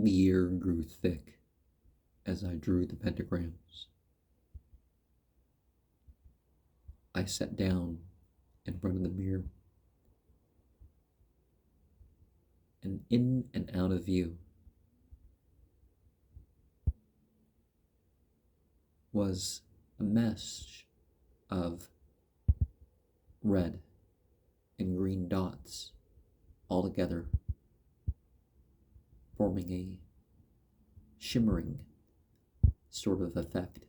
The air grew thick as I drew the pentagrams. I sat down in front of the mirror, and in and out of view was a mesh of red and green dots all together, forming a shimmering sort of effect.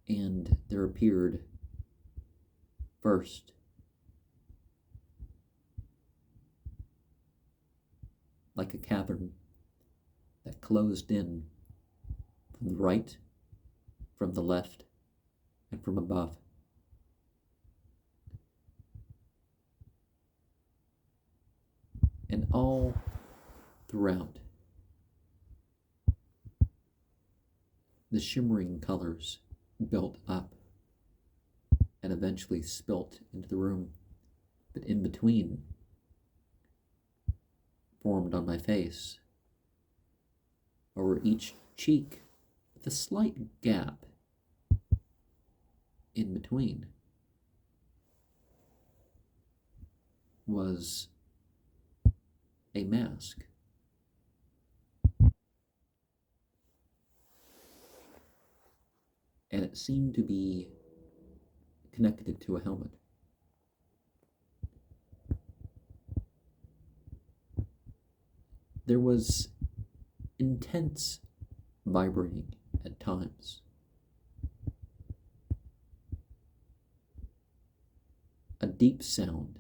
And there appeared first like a cavern that closed in from the right, from the left, and from above. And all throughout, the shimmering colors built up and eventually spilt into the room, but in between formed on my face, over each cheek, with a slight gap in between, was a mask. And it seemed to be connected to a helmet. There was intense vibrating at times. A deep sound.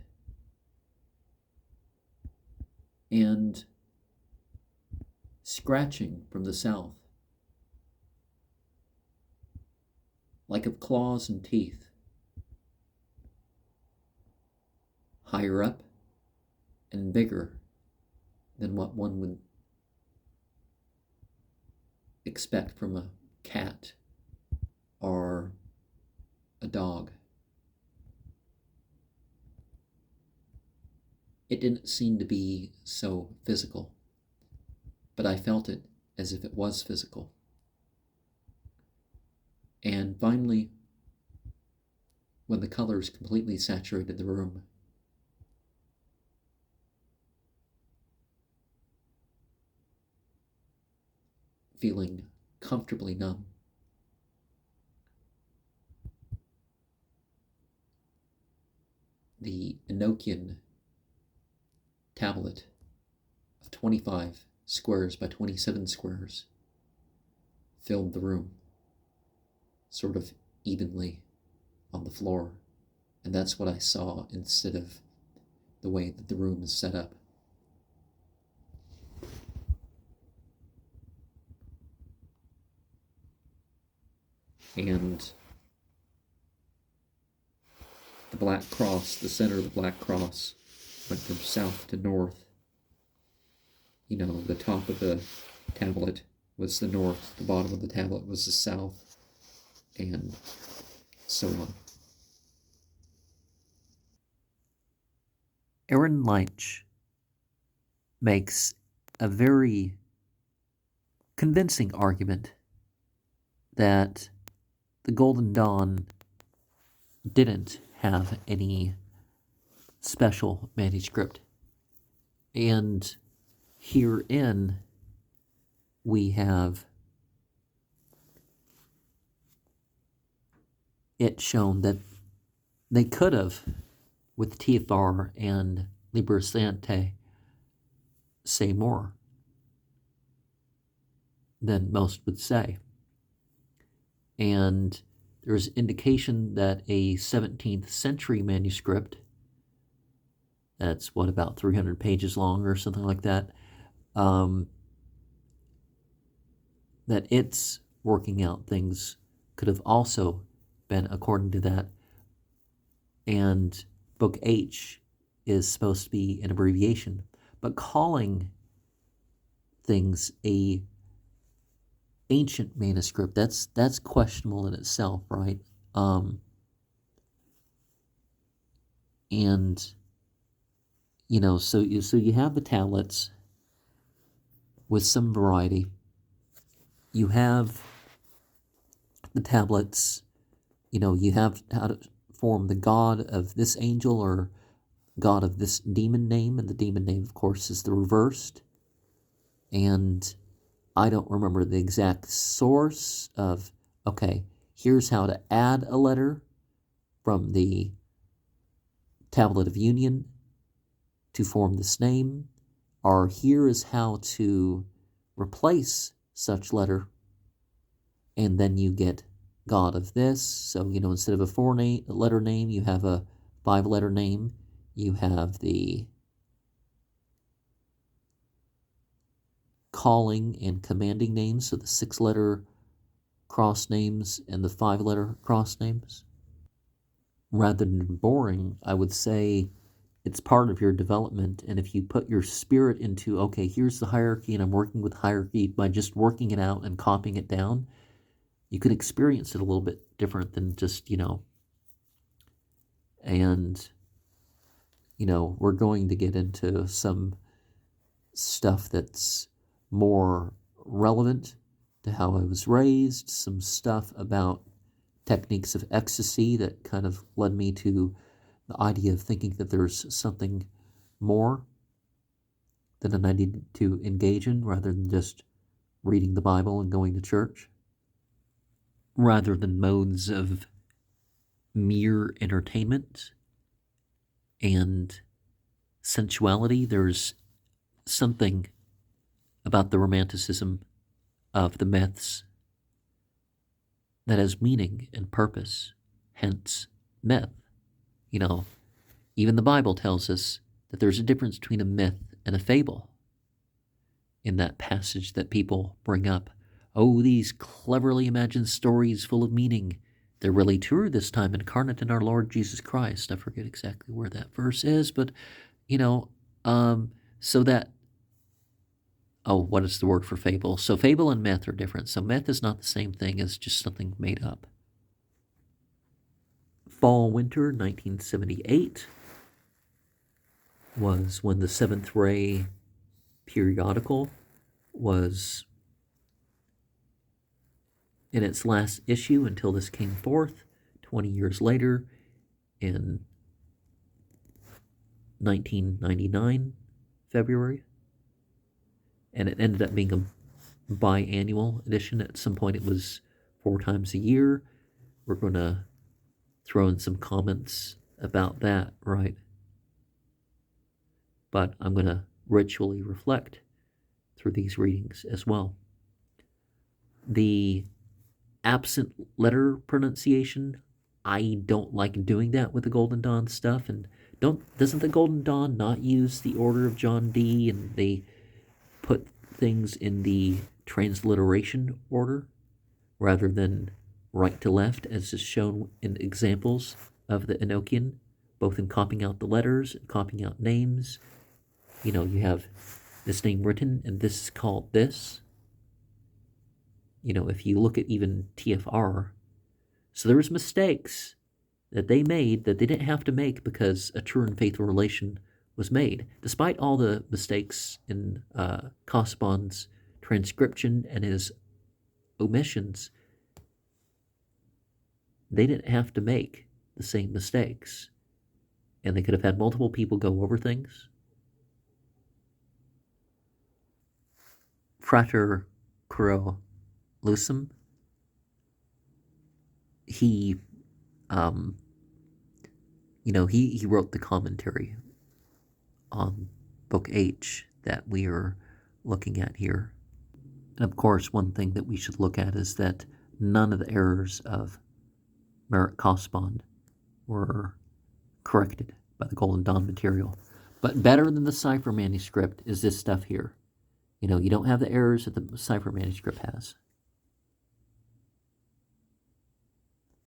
And scratching from the south, like of claws and teeth. Higher up and bigger than what one would expect from a cat or a dog. It didn't seem to be so physical, but I felt it as if it was physical. And finally, when the colors completely saturated the room, feeling comfortably numb, the Enochian tablet of 25 squares by 27 squares filled the room, sort of evenly on the floor. And that's what I saw instead of the way that the room is set up. And the black cross, the center of the black cross, went from south to north. You know, the top of the tablet was the north, the bottom of the tablet was the south, and so on. Aaron Leitch makes a very convincing argument that the Golden Dawn didn't have any special manuscript. And herein we have it shown that they could have, with TFR and Liber Sante, say more than most would say. And there's indication that a 17th century manuscript, that's about 300 pages long or something like that, that its working out things could have also been according to that. And Book H is supposed to be an abbreviation, but calling things a ancient manuscript, that's questionable in itself, right? And you know, so you have the tablets, with some variety. You have the tablets, you have how to form the god of this angel or god of this demon name, and the demon name, of course, is the reversed. And I don't remember the exact source of, okay, here's how to add a letter from the tablet of union to form this name, or here is how to replace such letter, and then you get God of this. So, instead of a four-letter name, you have a five-letter name. You have the calling and commanding names, so the six-letter cross names and the five-letter cross names. Rather than boring, I would say it's part of your development, and if you put your spirit into, okay, here's the hierarchy, and I'm working with hierarchy by just working it out and copying it down, you could experience it a little bit different than just, and, we're going to get into some stuff that's more relevant to how I was raised, some stuff about techniques of ecstasy that kind of led me to the idea of thinking that there's something more that I need to engage in rather than just reading the Bible and going to church. Rather than modes of mere entertainment and sensuality, there's something about the romanticism of the myths that has meaning and purpose, hence myth. Even the Bible tells us that there's a difference between a myth and a fable. In that passage that people bring up, oh, these cleverly imagined stories full of meaning, they're really true this time, incarnate in our Lord Jesus Christ. I forget exactly where that verse is, but, so that, what is the word for fable? So fable and myth are different. So myth is not the same thing as just something made up. Fall-winter 1978 was when the Seventh Ray periodical was in its last issue until this came forth 20 years later in 1999, February. And it ended up being a biannual edition. At some point it was 4 times a year. We're going to throw in some comments about that, right? But I'm going to ritually reflect through these readings as well. The absent letter pronunciation, I don't like doing that with the Golden Dawn stuff. And doesn't the Golden Dawn not use the Order of John Dee, and they put things in the transliteration order rather than right to left, as is shown in examples of the Enochian, both in copying out the letters and copying out names. You have this name written, and this is called this. If you look at even TFR, so there was mistakes that they made that they didn't have to make because a true and faithful relation was made. Despite all the mistakes in Casaubon's transcription and his omissions, they didn't have to make the same mistakes. And they could have had multiple people go over things. Frater Curo Lucem, he wrote the commentary on Book H that we are looking at here. And of course, one thing that we should look at is that none of the errors of Merritt Casaubon were corrected by the Golden Dawn material. But better than the cipher manuscript is this stuff here. You don't have the errors that the cipher manuscript has.